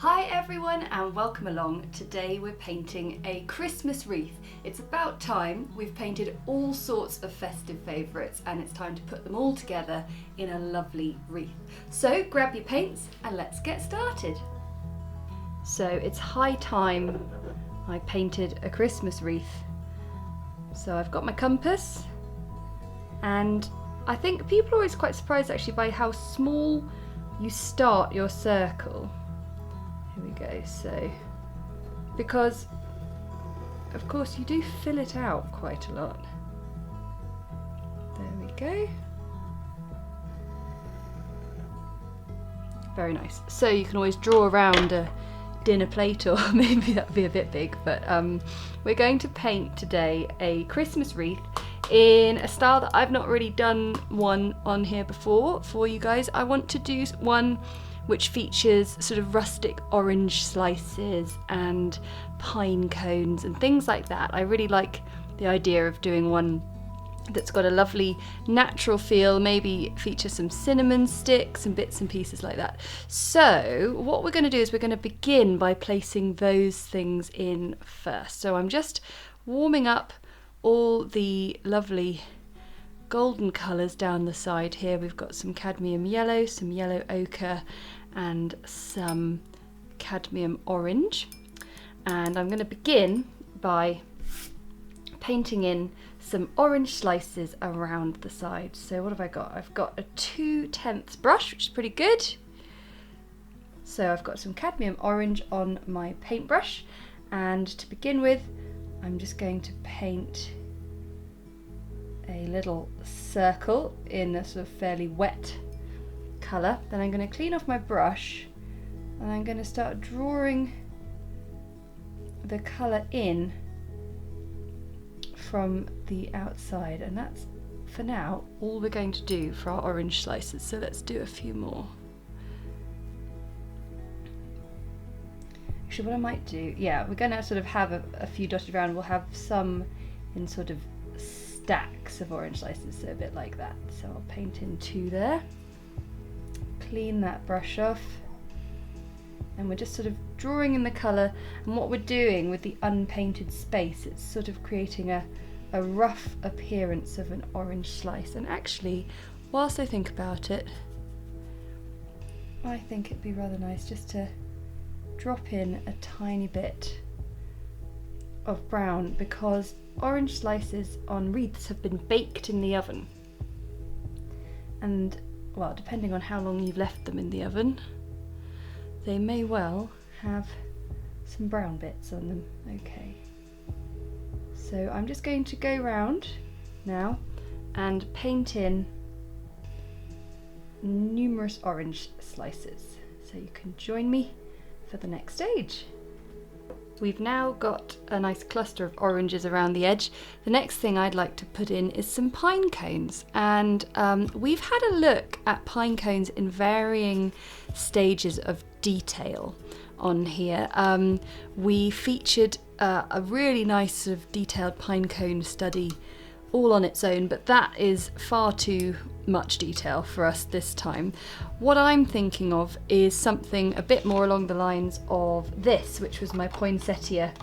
Hi everyone and welcome along. Today we're painting a Christmas wreath. It's about time. We've painted all sorts of festive favourites and it's time to put them all together in a lovely wreath. So grab your paints and let's get started. So it's high time I painted a Christmas wreath. So I've got my compass and I think people are always quite surprised actually by how small you start your circle. Here we go, so, because of course you do fill it out quite a lot. There we go. Very nice. So you can always draw around a dinner plate, or maybe that'd be a bit big, but we're going to paint today a Christmas wreath in a style that I've not really done one on here before for you guys. I want to do one which features sort of rustic orange slices and pine cones and things like that. I really like the idea of doing one that's got a lovely natural feel, maybe feature some cinnamon sticks and bits and pieces like that. So what we're going to do is we're going to begin by placing those things in first. So I'm just warming up all the lovely golden colours down the side here. We've got some cadmium yellow, some yellow ochre and some cadmium orange, and I'm going to begin by painting in some orange slices around the sides. So what have I got? I've got a 2/10 brush, which is pretty good. So I've got some cadmium orange on my paintbrush, and to begin with I'm just going to paint a little circle in a sort of fairly wet colour. Then I'm going to clean off my brush and I'm going to start drawing the colour in from the outside, and that's for now all we're going to do for our orange slices. So let's do a few more. Actually, what I might do, yeah, we're going to sort of have a few dotted around. We'll have some in sort of stacks of orange slices, so a bit like that. So I'll paint in 2 there. Clean that brush off, and we're just sort of drawing in the colour, and what we're doing with the unpainted space, it's sort of creating a rough appearance of an orange slice. And actually, whilst I think about it, I think it'd be rather nice just to drop in a tiny bit of brown, because orange slices on wreaths have been baked in the oven, and well, depending on how long you've left them in the oven, they may well have some brown bits on them. Okay, so I'm just going to go round now and paint in numerous orange slices, so you can join me for the next stage. We've now got a nice cluster of oranges around the edge. The next thing I'd like to put in is some pine cones, and we've had a look at pine cones in varying stages of detail on here. We featured a really nice sort of detailed pine cone study all on its own, but that is far too much detail for us this time. What I'm thinking of is something a bit more along the lines of this, which was my poinsettia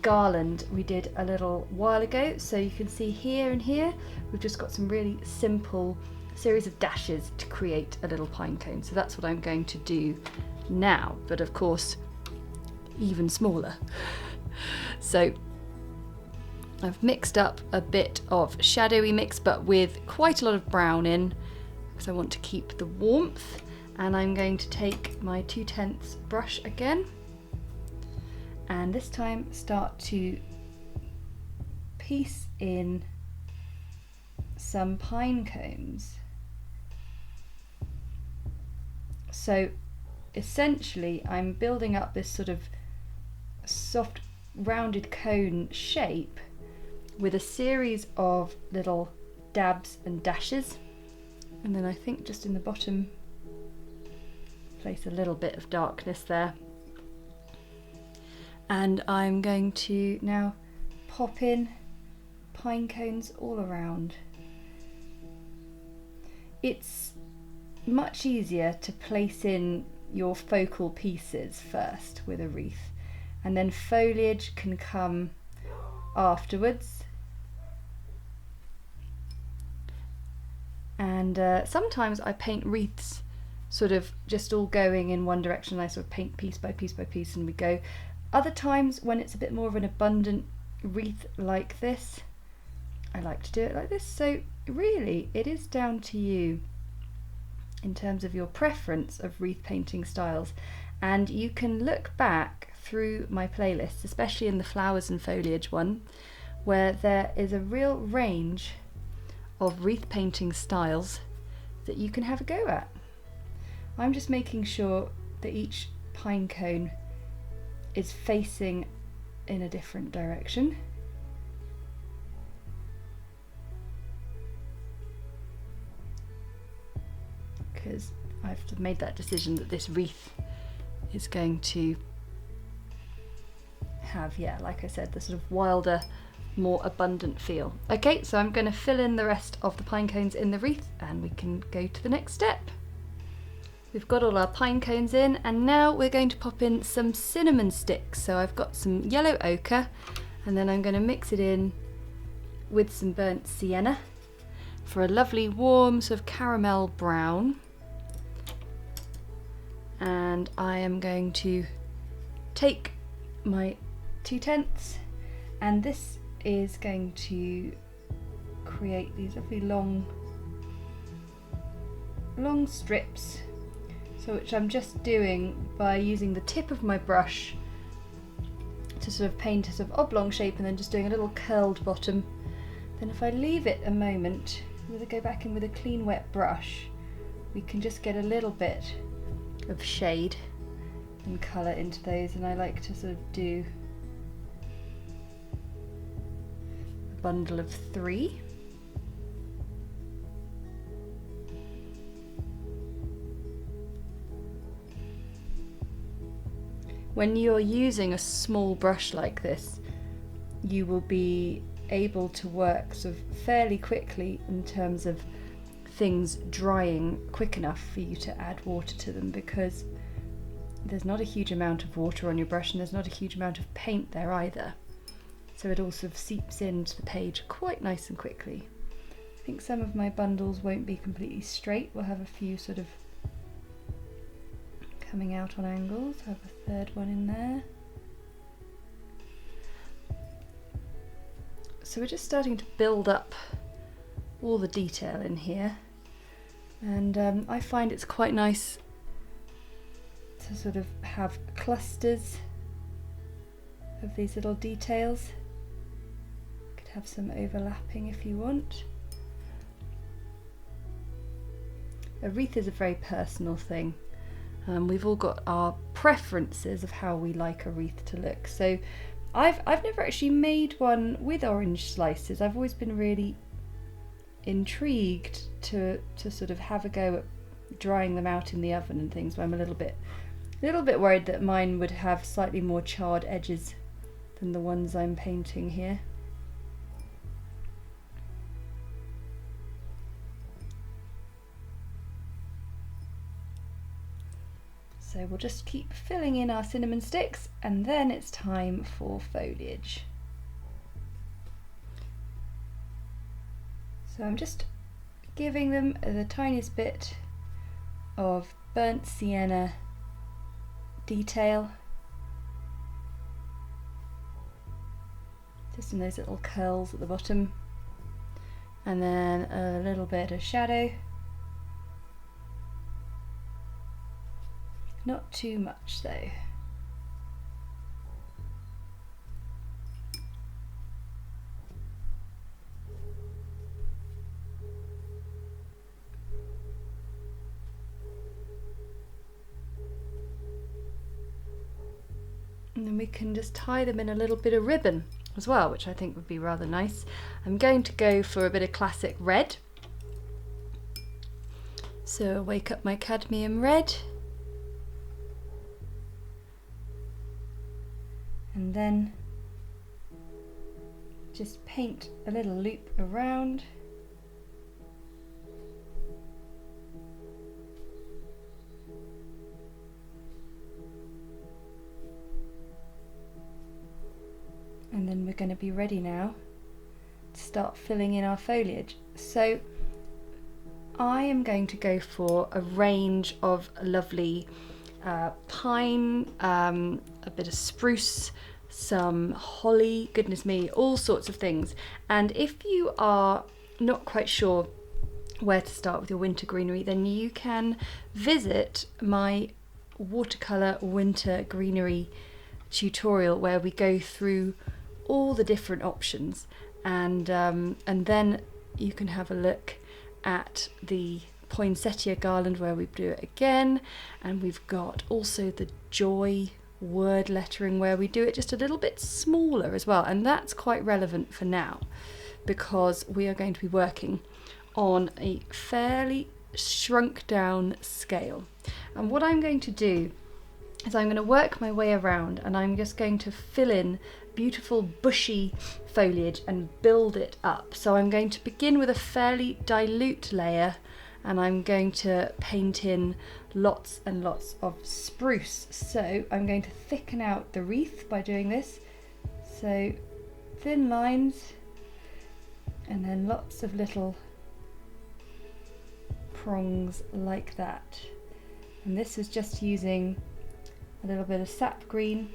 garland we did a little while ago. So you can see here and here we've just got some really simple series of dashes to create a little pine cone. So that's what I'm going to do now, but of course even smaller. So I've mixed up a bit of shadowy mix, but with quite a lot of brown in, because I want to keep the warmth. And I'm going to take my 2/10 brush again, and this time start to piece in some pine cones. So essentially I'm building up this sort of soft rounded cone shape with a series of little dabs and dashes, and then I think just in the bottom place a little bit of darkness there. And I'm going to now pop in pine cones all around. It's much easier to place in your focal pieces first with a wreath, and then foliage can come afterwards. And sometimes I paint wreaths sort of just all going in one direction. I sort of paint piece by piece by piece and we go. Other times when it's a bit more of an abundant wreath like this, I like to do it like this. So really it is down to you in terms of your preference of wreath painting styles, and you can look back through my playlists, especially in the flowers and foliage one, where there is a real range of wreath painting styles that you can have a go at. I'm just making sure that each pine cone is facing in a different direction. Because I've made that decision that this wreath is going to have, yeah, like I said, the sort of wilder, more abundant feel. Okay, so I'm going to fill in the rest of the pine cones in the wreath and we can go to the next step. We've got all our pine cones in, and now we're going to pop in some cinnamon sticks. So I've got some yellow ochre, and then I'm going to mix it in with some burnt sienna for a lovely warm sort of caramel brown. And I am going to take my 2/10, and this is going to create these lovely long strips, so which I'm just doing by using the tip of my brush to sort of paint a sort of oblong shape and then just doing a little curled bottom. Then if I leave it a moment, with go back in with a clean wet brush, we can just get a little bit of shade and colour into those, and I like to sort of do a bundle of 3. When you're using a small brush like this, you will be able to work sort of fairly quickly in terms of things drying quick enough for you to add water to them, because there's not a huge amount of water on your brush and there's not a huge amount of paint there either. So it all sort of seeps into the page quite nice and quickly. I think some of my bundles won't be completely straight. We'll have a few sort of coming out on angles. I have a third one in there. So we're just starting to build up all the detail in here, and I find it's quite nice to sort of have clusters of these little details. Could have some overlapping if you want. A wreath is a very personal thing. We've all got our preferences of how we like a wreath to look. So I've never actually made one with orange slices. I've always been really intrigued to sort of have a go at drying them out in the oven and things, but I'm a little bit worried that mine would have slightly more charred edges than the ones I'm painting here. So we'll just keep filling in our cinnamon sticks, and then it's time for foliage. So I'm just giving them the tiniest bit of burnt sienna detail, just in those little curls at the bottom, and then a little bit of shadow. Not too much though. And then we can just tie them in a little bit of ribbon as well, which I think would be rather nice. I'm going to go for a bit of classic red. So I'll wake up my cadmium red. And then just paint a little loop around. then we're going to be ready now to start filling in our foliage. So I am going to go for a range of lovely pine, a bit of spruce, some holly, goodness me, all sorts of things. And if you are not quite sure where to start with your winter greenery, then you can visit my watercolour winter greenery tutorial where we go through all the different options, and then you can have a look at the poinsettia garland where we do it again, and we've got also the joy word lettering where we do it just a little bit smaller as well, and that's quite relevant for now because we are going to be working on a fairly shrunk down scale. And what I'm going to do is I'm going to work my way around, and I'm just going to fill in beautiful bushy foliage and build it up. So I'm going to begin with a fairly dilute layer, and I'm going to paint in lots and lots of spruce. So I'm going to thicken out the wreath by doing this. So thin lines and then lots of little prongs like that. And this is just using a little bit of Sap Green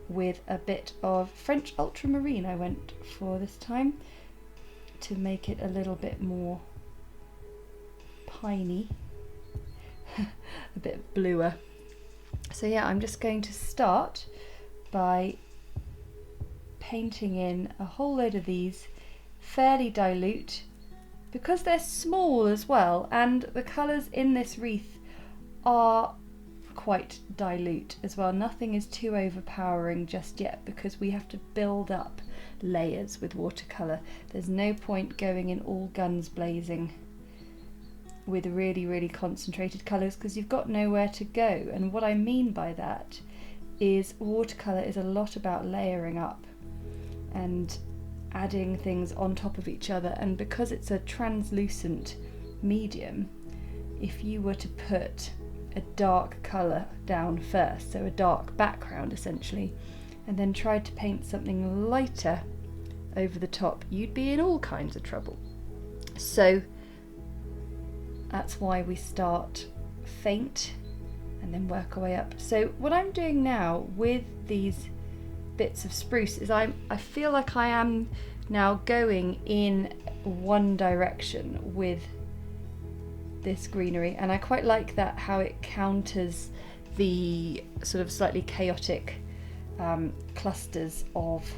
with a bit of French ultramarine I went for this time to make it a little bit more piney, a bit bluer. So yeah, I'm just going to start by painting in a whole load of these, fairly dilute, because they're small as well, and the colours in this wreath are quite dilute as well. Nothing is too overpowering just yet because we have to build up layers with watercolour. There's no point going in all guns blazing with really concentrated colours because you've got nowhere to go. And what I mean by that is watercolour is a lot about layering up and adding things on top of each other, and because it's a translucent medium, if you were to put a dark colour down first, so a dark background essentially, and then tried to paint something lighter over the top, you'd be in all kinds of trouble. So that's why we start faint and then work our way up. So what I'm doing now with these bits of spruce is I feel like I am now going in one direction with this greenery, and I quite like that, how it counters the sort of slightly chaotic clusters of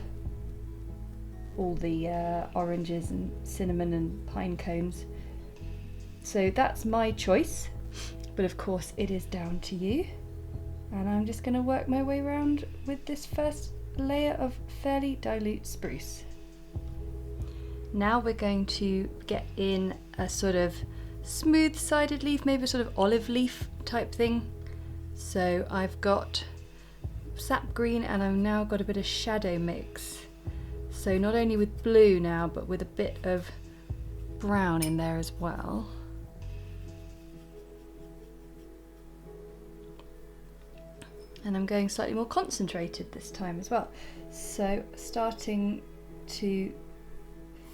all the oranges and cinnamon and pine cones. So that's my choice, but of course it is down to you. And I'm just going to work my way around with this first layer of fairly dilute spruce. Now we're going to get in a sort of smooth-sided leaf, maybe a sort of olive leaf type thing. So I've got Sap Green and I've now got a bit of shadow mix. So not only with blue now, but with a bit of brown in there as well. And I'm going slightly more concentrated this time as well. So starting to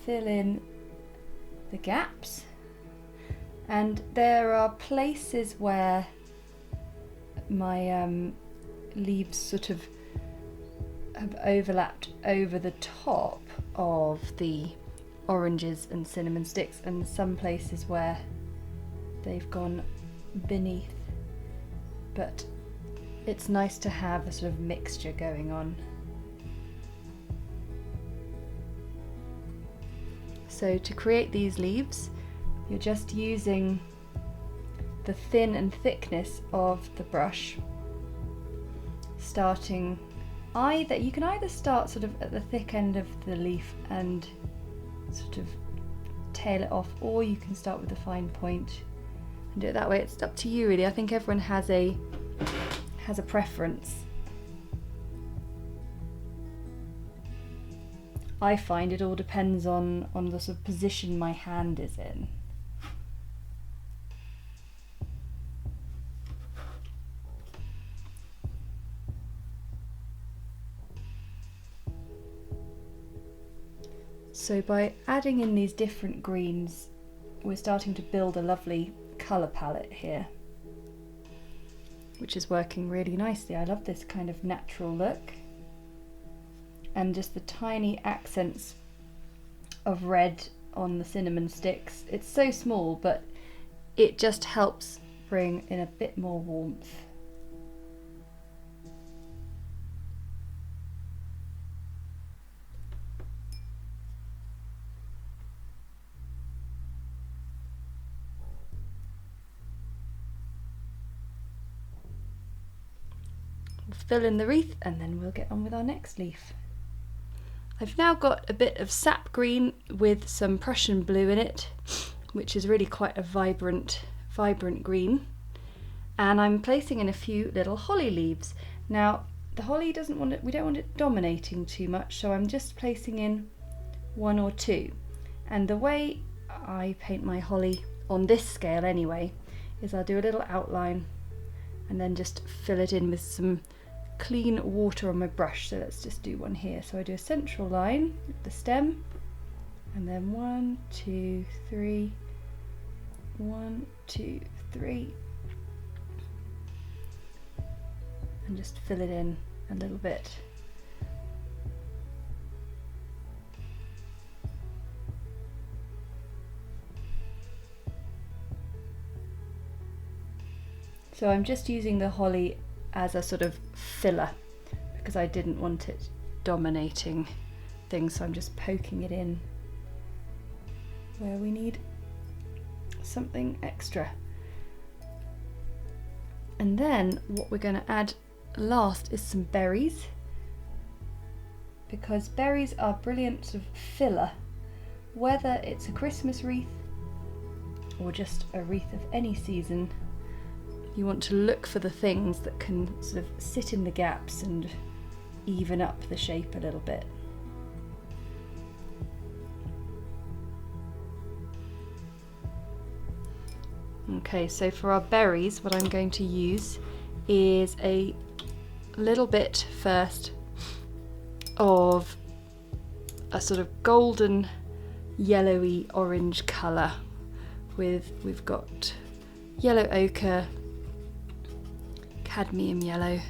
fill in the gaps. And there are places where my leaves sort of have overlapped over the top of the oranges and cinnamon sticks, and some places where they've gone beneath. But it's nice to have a sort of mixture going on. So to create these leaves, you're just using the thin and thickness of the brush, starting you can either start sort of at the thick end of the leaf and sort of tail it off, or you can start with a fine point and do it that way. It's up to you really. I think everyone has a preference. I find it all depends on the sort of position my hand is in. So by adding in these different greens, we're starting to build a lovely colour palette here, which is working really nicely. I love this kind of natural look, and just the tiny accents of red on the cinnamon sticks. It's so small, but it just helps bring in a bit more warmth. We'll fill in the wreath and then we'll get on with our next leaf. I've now got a bit of sap green with some Prussian blue in it, which is really quite a vibrant green. And I'm placing in a few little holly leaves. Now, the holly we don't want it dominating too much, so I'm just placing in 1 or 2. And the way I paint my holly on this scale anyway, is I'll do a little outline and then just fill it in with some clean water on my brush. So let's just do one here. So I do a central line with the stem, and then 1, 2, 3, 1, 2, 3, and just fill it in a little bit. So I'm just using the holly as a sort of filler because I didn't want it dominating things, so I'm just poking it in where we need something extra. And then what we're going to add last is some berries, because berries are brilliant sort of filler, whether it's a Christmas wreath or just a wreath of any season. You want to look for the things that can sort of sit in the gaps and even up the shape a little bit. Okay, so for our berries, what I'm going to use is a little bit first of a sort of golden yellowy orange colour. We've got yellow ochre, cadmium yellow,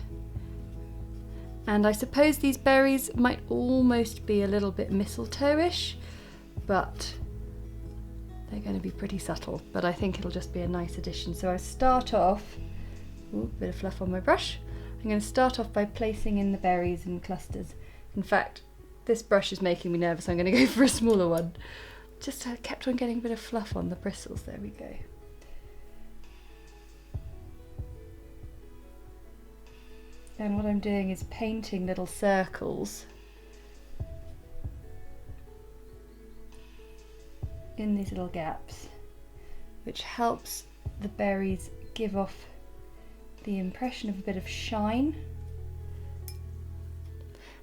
and I suppose these berries might almost be a little bit mistletoe-ish, but they're going to be pretty subtle, but I think it'll just be a nice addition. So I start off, ooh, bit of fluff on my brush. I'm going to start off by placing in the berries in clusters. In fact, this brush is making me nervous. I'm going to go for a smaller one. Just kept on getting a bit of fluff on the bristles. There we go. And what I'm doing is painting little circles in these little gaps, which helps the berries give off the impression of a bit of shine.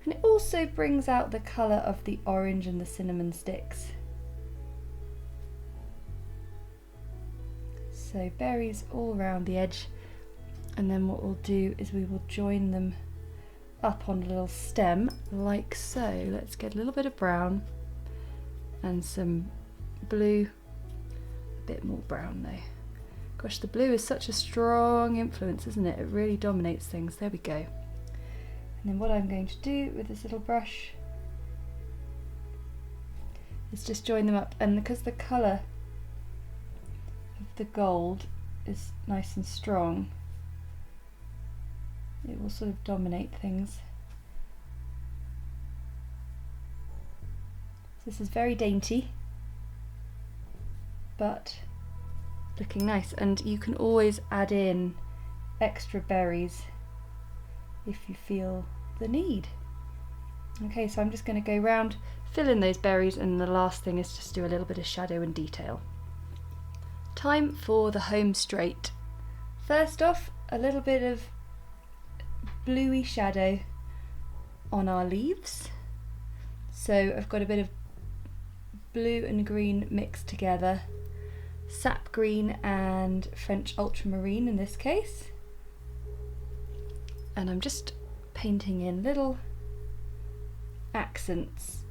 And it also brings out the colour of the orange and the cinnamon sticks. So berries all around the edge, and then what we'll do is we will join them up on a little stem like so. Let's get a little bit of brown and some blue, a bit more brown though. Gosh, the blue is such a strong influence, isn't it? It really dominates things. There we go. And then what I'm going to do with this little brush is just join them up, and because the colour of the gold is nice and strong, it will sort of dominate things. This is very dainty, but looking nice, and you can always add in extra berries if you feel the need. Okay, so I'm just going to go round, fill in those berries, and the last thing is just do a little bit of shadow and detail. Time for the home straight. First off, a little bit of bluey shadow on our leaves. So I've got a bit of blue and green mixed together, sap green and French ultramarine in this case, and I'm just painting in little accents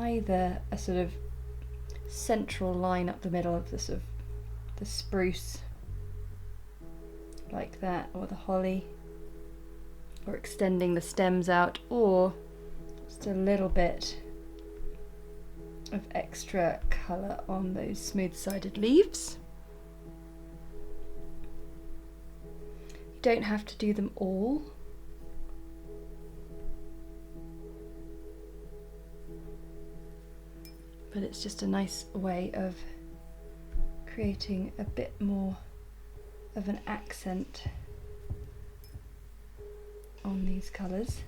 either a sort of central line up the middle of the sort of the spruce like that, or the holly, or extending the stems out, or just a little bit of extra colour on those smooth-sided leaves. You don't have to do them all. But it's just a nice way of creating a bit more of an accent on these colours.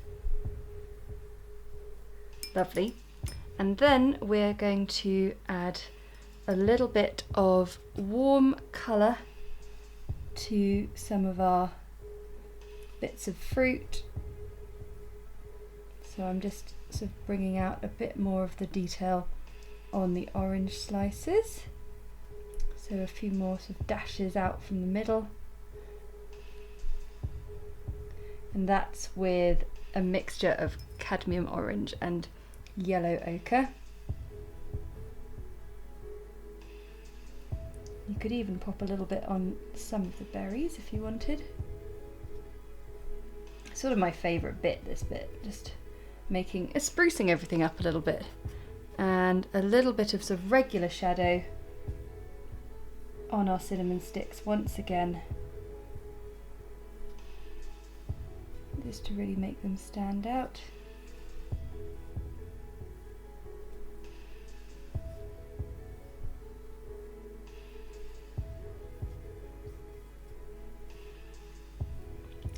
Lovely. And then we're going to add a little bit of warm colour to some of our bits of fruit. So I'm just sort of bringing out a bit more of the detail on the orange slices. So a few more sort of dashes out from the middle. And that's with a mixture of cadmium orange and yellow ochre. You could even pop a little bit on some of the berries if you wanted. Sort of my favourite bit, this bit, just sprucing everything up a little bit. And a little bit of sort of regular shadow on our cinnamon sticks once again, just to really make them stand out.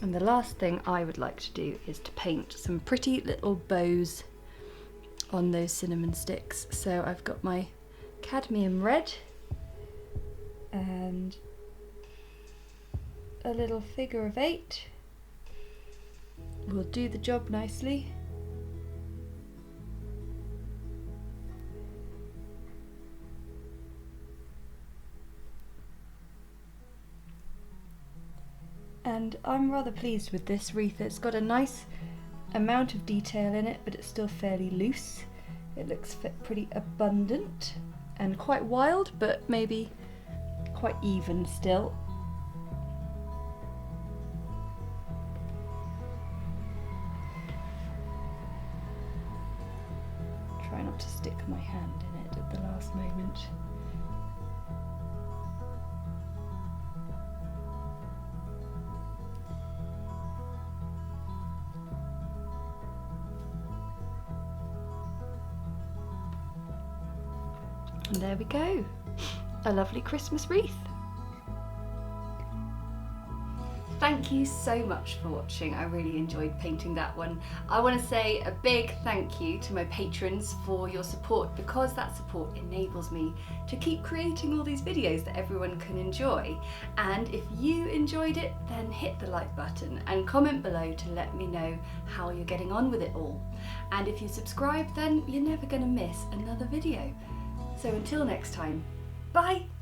And the last thing I would like to do is to paint some pretty little bows on those cinnamon sticks. So I've got my Cadmium Red and a little figure of 8 will do the job nicely. And I'm rather pleased with this wreath. It's got a nice amount of detail in it, but it's still fairly loose. It looks pretty abundant and quite wild, but maybe quite even still. Try not to stick my hand in it at the last moment. And there we go, a lovely Christmas wreath. Thank you so much for watching. I really enjoyed painting that one. I want to say a big thank you to my patrons for your support, because that support enables me to keep creating all these videos that everyone can enjoy. And if you enjoyed it, then hit the like button and comment below to let me know how you're getting on with it all. And if you subscribe, then you're never going to miss another video. So until next time, bye!